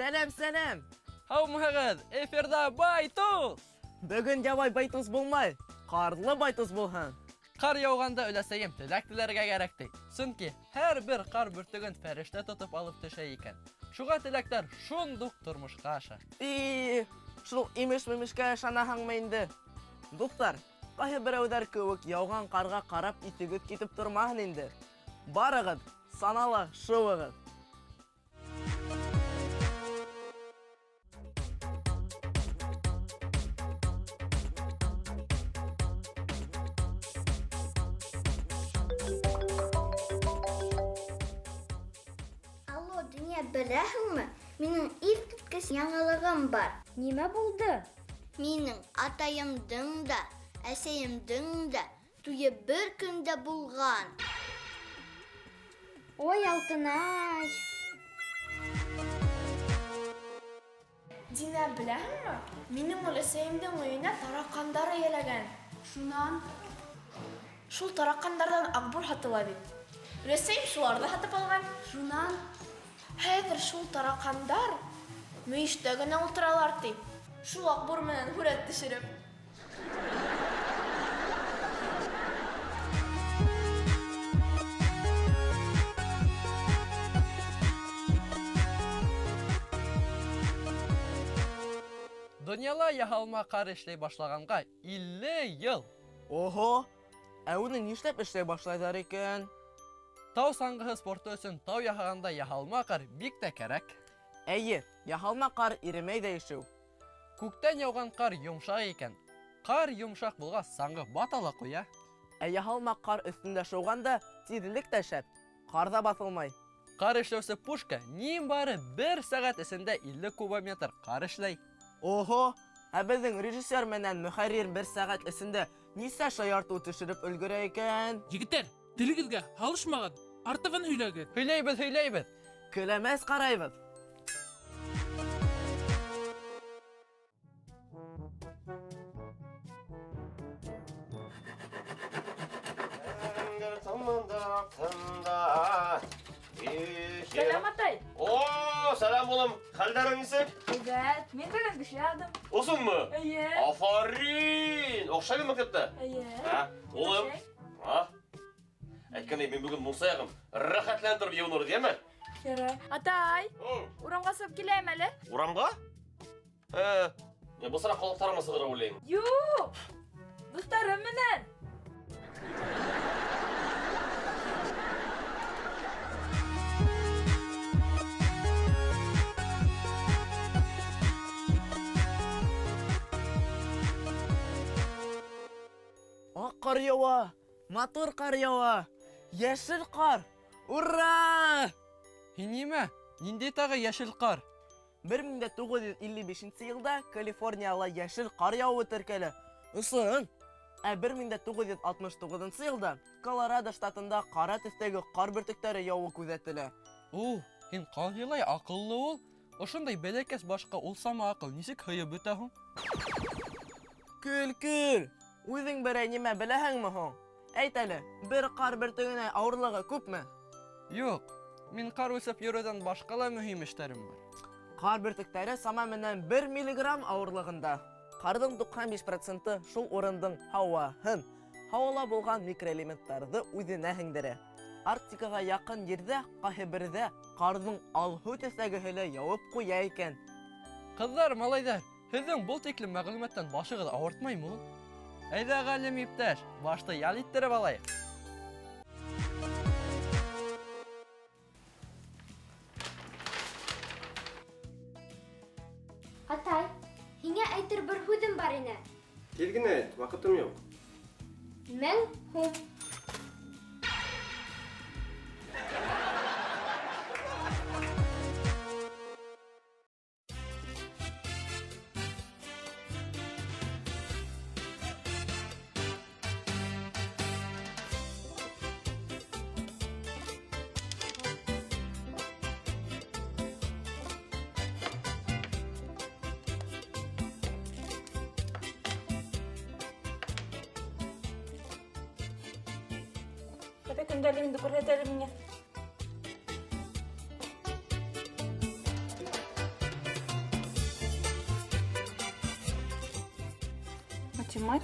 Сәлем! Һау мөхәгез, эфирда Байтус! Бөгөн ябай Байтус булмай, қарлы Байтус булһын. Қар яуғанда өләсәйем теләк теләргә кәрәк ди. Сөнки һәр бер қар бөртеген фәрештә тотып алып төшә икән. Шуға теләктәр шундук тормышка аша. Шул имеш-мимешкә ышанаһыңмы инде? Дуслар, кайһы берәүләр кеүек яуган карга карап итегез китеп тормаһын инде. Барыгыз, санала шуыгыз. Алло, Дүния, беләһеңме? Минең искиткеч яңалыгым бар. Нимә булды? Минең атайымдың да, әсәйемдең да туйы бер көндә булган. Ой, Алтынай! Дина, беләһеңме? Минең өләсәйемдең өйөнә таракандары йәләгән. Шунан шул таракандардан акбур һатыла бит. Өләсәйем шуларны һатып алган. Шунан хәзер шул таракандар мөйештә генә утыралар ди. Шул акбур менән һүрәт төшереп. Дөньяла яһалма қар эшләй башлаганга 50 ел. Ого! Ә уны нишләп эшләй башлайлар икән? Тау саңғыһы спорты өсөн тау яһаганда яһалма қар бик тә кәрәк. Әйе, яһалма кар иремәй дә ишеү. Күктән яуган қар йомшак икән. Қар йомшак булгач саңғы батала куя. Ә яһалма кар өстендә шуганда тиҙлек тә шәп. Карда баҫылмай. Қар эшләүсе пушка ним бары 1 сәгать эсендә 50 кубометр қар эшләй. Ого! Ә безнең режиссер менән мөхәррир 1 сәгать эсендә нисә шаярту төшереп өлгөрә икән? Егеттер, телегезгә һалышмагыз, артыгын һөйләгез. Һөйләйбез. Көләмәс карайбыз. Сәлам, атай. О, сәлам улым. Хәлдәрең нисек? Гүзәл, мин бүген бишәдем. Усыңмы? Әйе. Афарин! Оқшаймы мәктәптә? Әйе. Улым. Әйткәндәй, мин бүген мунсаягым. Рәхәтләндереп йыуыныр, дияме? Ярай. Атай, урамга сыгып киләм әле. Урамга? Бысра колактарыма сыгыра уйлыйм. Юк! Дусларым менән. Ак кар ява, матур кар ява, яшел кар. Ура! Һин нимә? Нинди тагы яшел қар? 1955 елда Калифорнияда яшел кар явы теркәлә. Ысын. Ә 1969 елда Колорадо штатында кара төстәге кар бөртекләре явы күзәтелә. Һин калгылай акыллы ул. Ошондай бәләкәс башка ул сама акыл нисек һыйып бетә һуң? Көл. Үзең берәй нимә беләһеңме һуң? Әйт әле, бер кар бөртегенә авырлыгы күпме? Юк, мин қар үсеп йөрүдән башка ла мөһим эшләрем бар. Кар бөртекләре самаменнән 1 миллиграмм авырлыгында. Кардың 95% шул урындың һаваһын, һавала булган микроэлементларны үзенә һеңдерә. Арктикага якын җирдә кайһы бердә кардың алһу төстәгеһе лә явып куя икән. Кызлар, малайдар, һеҙҙең был тиклем мәғлүмәттән башығыҙ ауыртмаймы ул? Әйҙә, ғалим иптәш, башты ял иттереп алайыҡ. Атай, һиңә әйтер бер һүҙем бар ине. Тиҙ генә әйт, ваҡытым юҡ. 1000 һум. Tapi kendaliin untuk perhatian minyak.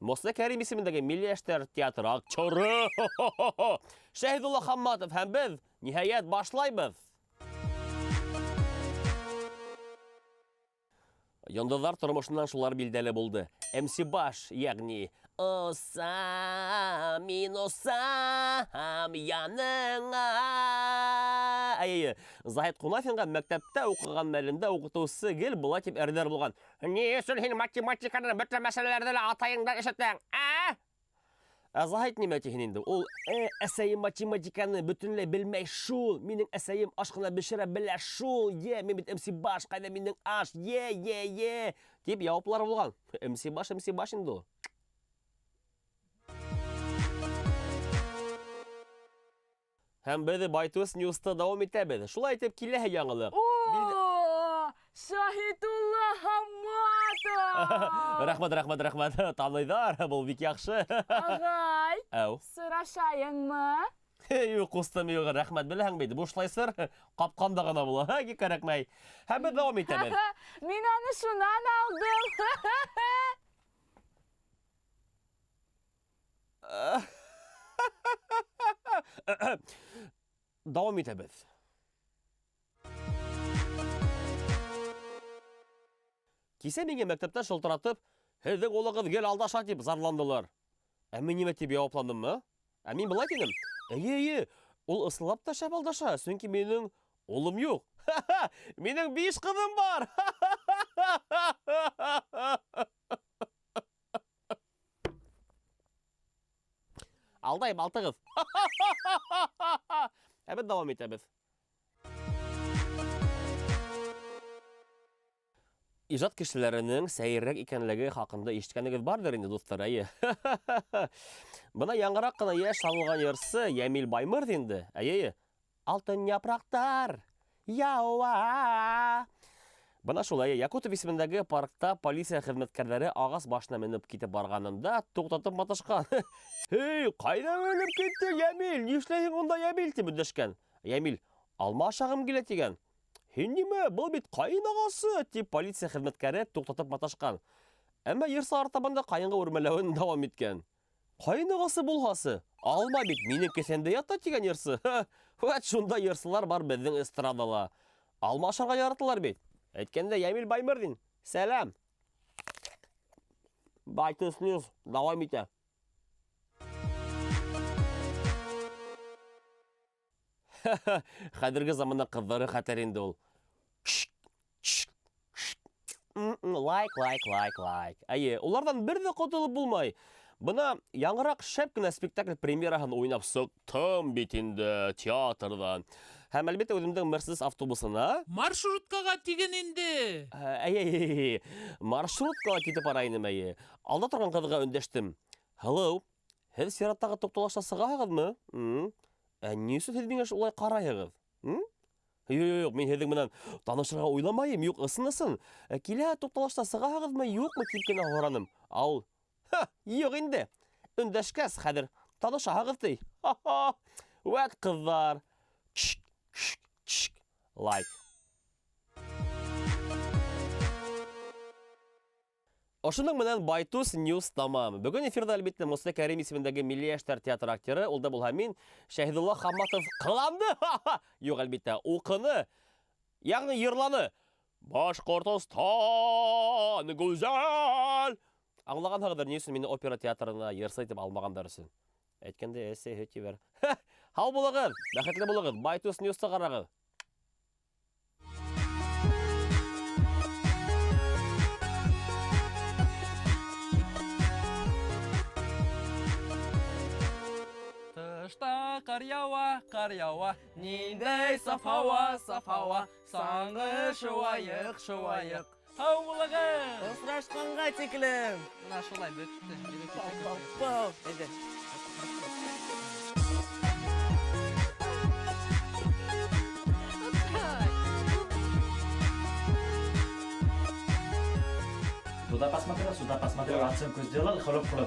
Мин Моса Кәрим исемендәге Милли эшләр театры актеры. Шәһидулла Хамматов һәм без ниһаять башлайбыз. Йондызлар тормышыннан шулар билдәле булды. МС Баш, ягъни Осам, мин осам яныңа. Заһид Кунафинга мәктәптә укыган мәлендә укытучысы гел була дип әрдәр булган. Ни өчен һин математиканы бөтен мәсьәләләрдә лә атайыңдан ишеттең? Заһид нимә тиһен инде? Ул әсәем математиканы бөтенләй белмәй шул. Минең әсәем ашкына бешерә белә шул. Мин бит МС Баш, кайда минең аш? Дип яуаплар булган. МС Баш инде ул. Һәм без Байтус Ньюста дәвам итәбез. Шулай итеп киләһе яңалык. Шаһидулла Хамматов! Рәхмәт. Таныйдар, был бик яхшы. Агай, Әу. сорашайыңмы? Юк, кустым, юк, рәхмәт беләһең бит. Бушлайсыр, капканда гына була. Кирәкмәй. Һәм без дәвам итәбез. Мин аны шунан алдым. Дәвам итәбез. Кисә миңа мәктәптә шылтыратып, һеҙҙең улығыҙ гел алдаша дип зарландылар. Мин нимә дип яуапландыммы? Мин былай дидем. Эйе, ул ысынлап та шәп алдаша, сөнки минең улым юк. Минең 5 ҡыҙым бар. Алдайым, алтығыҙ. Беҙ дауам итәбеҙ. Ижад кешеләренең сәйеррәк икәнлеге хаҡында ишеткәнегеҙ бардыр инде, дуҫтар, әйе. Бына яңыраҡ ҡына йәш танылған йырсы Йәмил Баймырҙ инде. Әйе, алтын япраҡтар яуа. Бына шулай, Якутов исемендәге паркта полиция хеҙмәткәрҙәре ағас башына менеп китеп барғанында туҡтатып маташҡан. Эй, ҡайҙа менеп китте, Йәмил? Нишләйһең унда, Йәмил? тип өндәшкән. Йәмил, алма ашағым килә тигән. Һин нимә, был бит ҡайын ағасы, тип полиция хеҙмәткәре туҡтатып маташҡан. Әммә йырсы артабанда ҡайынға үрмәләүен дауам иткән. Ҡайын ағасы булһасы, алма бит минең кеҫәмдә ята тигән йырсы. Вот шунда йырсылар бар беҙҙең эстрадала. Алма ашарға яратылар бит. Әйткәндә Йәмил Баймырҙин, сәләм. Байтус Ньюс дауам итә. Хәҙерге заманда ҡыҙҙары хәтәр инде ул. Лайк. Әйе, уларҙан бер ҙә ҡотолоп булмай. Бына яңыраҡ шәп кенә спектакль премьераһын уйнап сыҡтым бит инде театрҙан. Һәм әлбәттә үҙемдең Мерседес автобусына... Маршруткаға тиген инде. Әйе, маршруткаға китеп бара инем, әйе. Алда торған ҡыҙға өндәштем. Hello, һеҙ сираттағы туҡталышта сығаһығыҙмы? Ни өсөн һеҙ миңә шулай ҡарайһығыҙ? Юк, мин һеҙҙең менән танышырға уйламайым. Юк, ысын. Килә туҡталышта сығаһығыҙмы, юҡмы тип кенә һораным. Ал. Юк инде. Өндәшкәс, хәҙер танышаһығыҙ ти. Вәт ҡыҙҙар. Лайк. Ошоның менән Байтус Ньюс тамам. Бөгөн эфирда әлбиттә Муса Кәрим исемендәге Милли яшьтәр театр актеры, ул да булһа мин, Шәһидулла Хамматов ҡыланды. Юк, әлбиттә, уҡыны. Яғни йырланы. Башҡортостан гүзәл. Аңлағанһығыҙҙыр, ни өсөн мине опера театрына йырсы итеп алмағандар өсөн. Әйткәндә, эссе тибәр. Һау булығыҙ, бәхетле булығыҙ. Байтус Ньюсты ҡарағыҙ. Тышта ҡар яуа, ниндәй саф һауа, саңғы шыуайыҡ. Һау булығыҙ! Осрашҡанға тиклем. Мына шулай бөттө. Әйҙә. Туда посмотрел, сюда посмотрел, оценку сделал, хлоп сделал.